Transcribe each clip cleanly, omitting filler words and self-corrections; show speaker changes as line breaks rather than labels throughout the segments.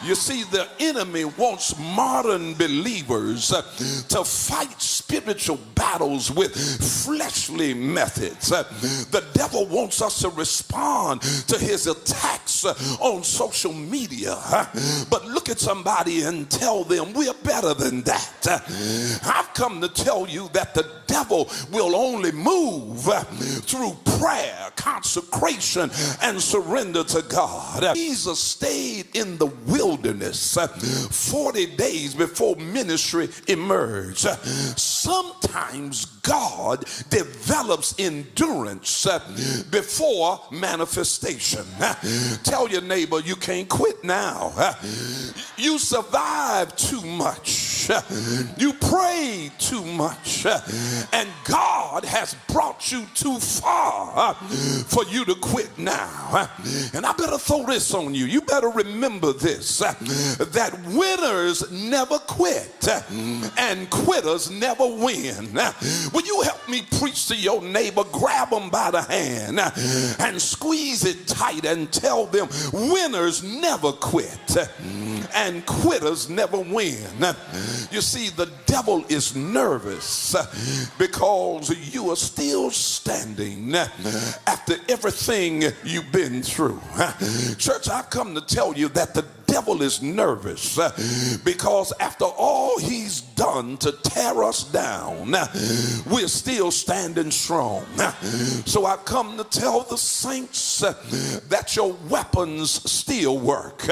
You see, the enemy wants modern believers to fight spiritual battles with fleshly methods. The devil wants us to respond to his attacks on social media. But look at somebody and tell them we're better than that. I've come to tell you that the devil will only move through prayer, consecration, and surrender to God. Jesus stayed in the wilderness 40 days before ministry emerged. Sometimes God develops endurance before manifestation. Tell your neighbor you can't quit now. You survived too much. You prayed too much. And God has brought you too far for you to quit now. And I better throw this on you. You better remember this, that winners never quit and quitters never win. Will you help me preach to your neighbor? Grab them by the hand and squeeze it tight and tell them winners never quit and quitters never win. You see, the devil is nervous because you are still standing after everything you've been through. Church, I've come to tell you that the devil is nervous because after all he's done to tear us down, we're still standing strong. So I've come to tell the saints that your weapons still work.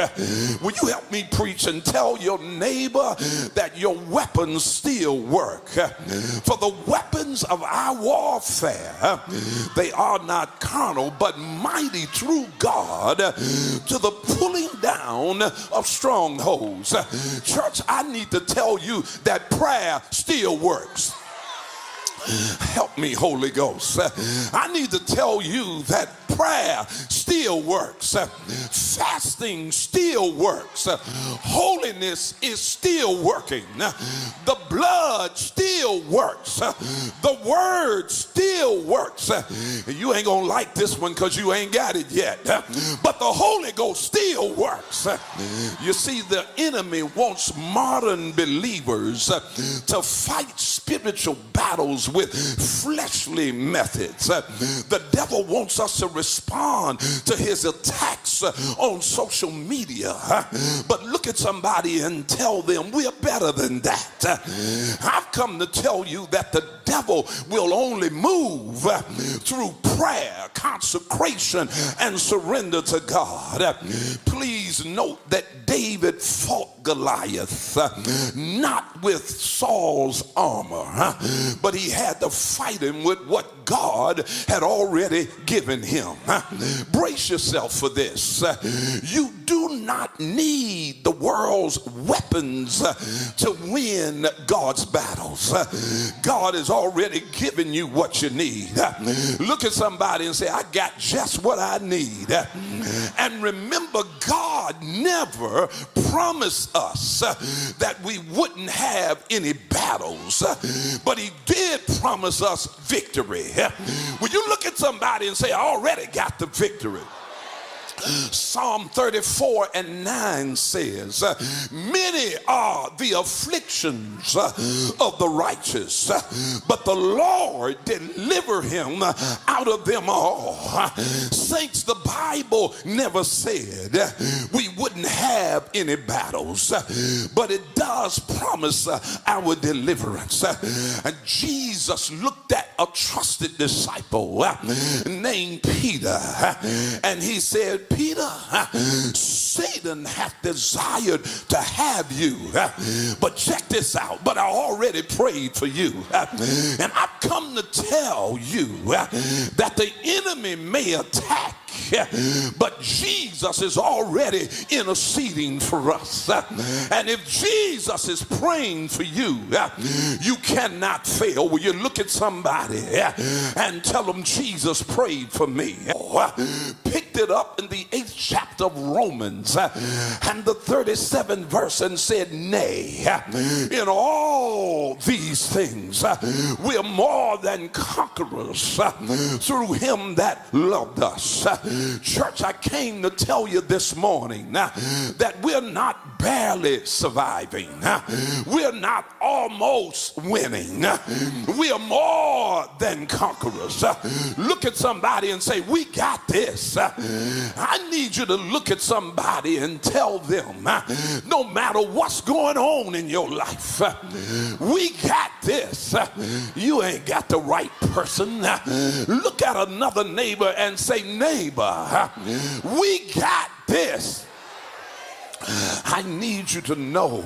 Will you help me preach and tell your neighbor that your weapons still work? For the weapons of our warfare, they are not carnal but mighty through God to the pulling down of strongholds. Church, I need to tell you that prayer still works. Help me, Holy Ghost. I need to tell you that prayer still works. Fasting still works. Holiness is still working. The blood still works. The word still works. You ain't gonna like this one because you ain't got it yet. But the Holy Ghost still works. You see, the enemy wants modern believers to fight spiritual battles with fleshly methods. The devil wants us to respond to his attacks on social media. But look at somebody and tell them we're better than that. I've come to tell you that the devil will only move through prayer, consecration, and surrender to God. Please note that David fought Goliath not with Saul's armor, but he had to fight him with what God had already given him. Brace yourself for this. You do not need the world's weapons to win God's battles. God has already given you what you need. Look at somebody and say, I got just what I need. And remember, God never promised us that we wouldn't have any battles, but he did promise us victory. Will you look at somebody and say, I already got the victory? Psalm 34:9 says, many are the afflictions of the righteous, but the Lord deliver him out of them all. Saints, the Bible never said we wouldn't have any battles, but it does promise our deliverance. And Jesus looked at a trusted disciple named Peter, and he said, Peter, Satan hath desired to have you, but check this out, but I already prayed for you. And I've come to tell you that the enemy may attack, but Jesus is already interceding for us. And if Jesus is praying for you, you cannot fail. Will you look at somebody and tell them Jesus prayed for me? Pick picked it up in the 8th chapter of Romans and the 37th verse and said, nay, in all these things we are more than conquerors through him that loved us. Church, I came to tell you this morning that we're not barely surviving. We're not almost winning. We are more than conquerors. Look at somebody and say, we got this. I need you to look at somebody and tell them, no matter what's going on in your life, we got this. You ain't got the right person. Look at another neighbor and say, neighbor, we got this. I need you to know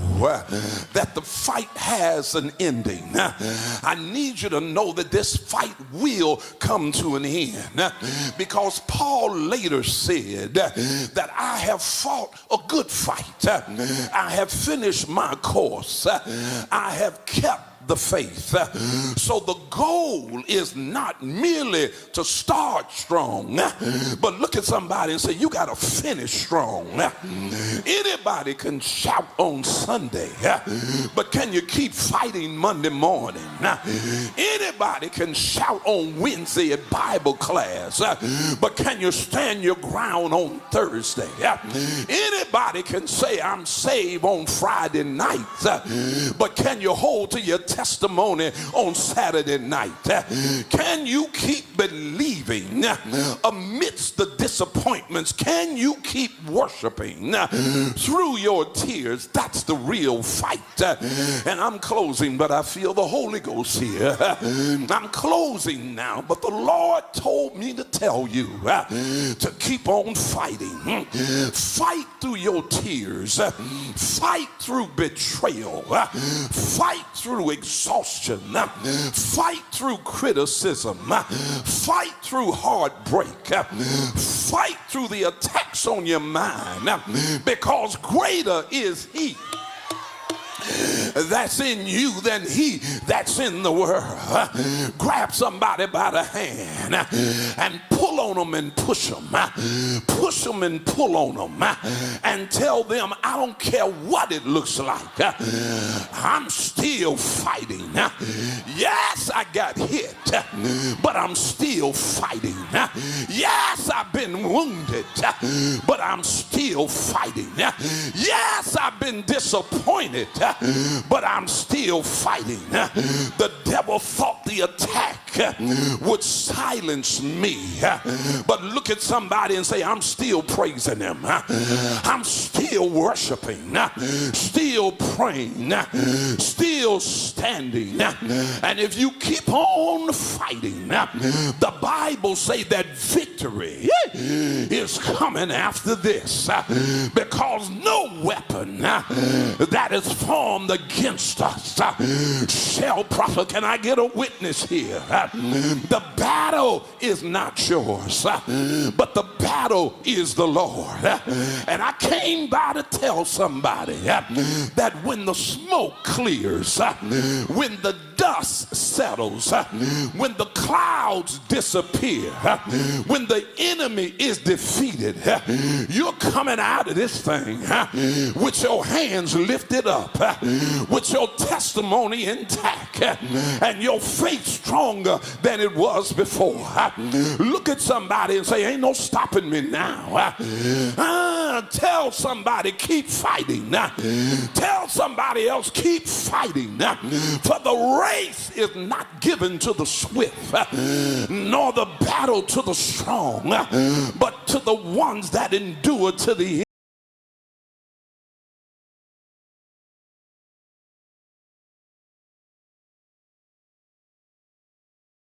that the fight has an ending. I need you to know that this fight will come to an end, because Paul later said that I have fought a good fight. I have finished my course. I have kept the faith. So the goal is not merely to start strong, but look at somebody and say, you got to finish strong. Anybody can shout on Sunday, but can you keep fighting Monday morning? Anybody can shout on Wednesday at Bible class, but can you stand your ground on Thursday? Anybody can say I'm saved on Friday nights, but can you hold to your testimony on Saturday night? Can you keep believing amidst the disappointments? Can you keep worshiping through your tears? That's the real fight. And I'm closing, but I feel the Holy Ghost here. I'm closing now, but the Lord told me to tell you to keep on fighting. Fight through your tears. Fight through betrayal. Fight through exhaustion. Fight through criticism. Fight through heartbreak. Fight through the attacks on your mind, because greater is he that's in you than he that's in the world. Grab somebody by the hand and pull on them and push them. Push them and pull on them and tell them, I don't care what it looks like, I'm still fighting. Yes, I got hit, but I'm still fighting. Yes, I've been wounded, but I'm still fighting. Yes, I've been disappointed, but I'm still fighting. The devil thought the attack would silence me, but look at somebody and say, I'm still praising him. I'm still worshiping, still praying, still standing. And if you keep on fighting, the Bible says that victory is coming after this, because no weapon that is formed against us shall prosper. Can I get a witness here? The battle is not yours, but the battle is the Lord. And I came by to tell somebody that when the smoke clears, when the dust settles, when the clouds disappear, when the enemy is defeated, you're coming out of this thing with your hands lifted up, with your testimony intact, and your faith stronger than it was before. Look at somebody and say, ain't no stopping me now. Tell somebody, keep fighting. Tell somebody else, keep fighting. For the race is not given to the swift, nor the battle to the strong, but to the ones that endure to the end.